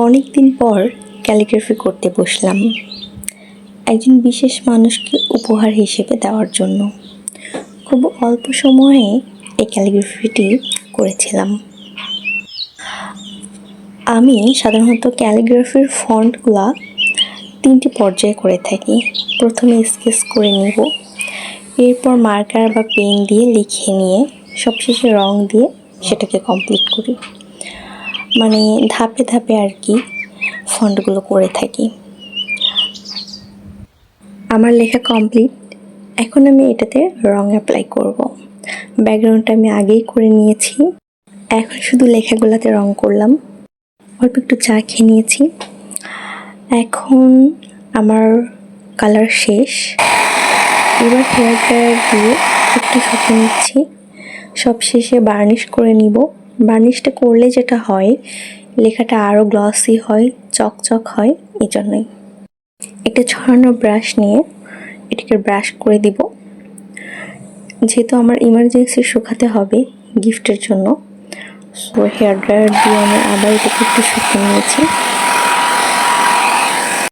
অনেক দিন পর ক্যালিগ্রাফি করতে বসলাম একজন বিশেষ মানুষকে উপহার হিসেবে দেওয়ার জন্য। খুব অল্প সময়ে এই ক্যালিগ্রাফিটি করেছিলাম। আমি সাধারণত ক্যালিগ্রাফির ফন্টগুলা 3টি পর্যায়ে করে থাকি। প্রথমে স্কেচ করে নিব, এরপর মার্কার বা পেন দিয়ে লিখে নিয়ে সবশেষে রং দিয়ে সেটাকে কমপ্লিট করি। মানে ধাপে ধাপে আর কি ফন্টগুলো করে থাকি। আমার লেখা কমপ্লিট। এখন আমি এটাতে রং অ্যাপ্লাই করব। ব্যাকগ্রাউন্ডটা আমি আগেই করে নিয়েছি। এখন শুধু লেখাগুলোতে রং করলাম। অল্প একটু চা খেয়ে নিয়েছি। এখন আমার কালার শেষ। এবার হেয়ার ড্রায়ার দিয়ে একটু শুকিয়ে নিচ্ছি। সবশেষে বার্নিশ করে নিব। বার্নিশটা করলে যেটা হয়, লেখাটা আরও গ্লসি হয়, চকচক হয়। এই জন্যই একটা ছড়ানো ব্রাশ নিয়ে এটাকে ব্রাশ করে দিব। যেহেতু আমার ইমার্জেন্সি শুকাতে হবে গিফটের জন্য, সো হেয়ার ড্রায়ার দিয়ে আমি আবার এটাকে একটু শুকিয়ে নিয়েছি।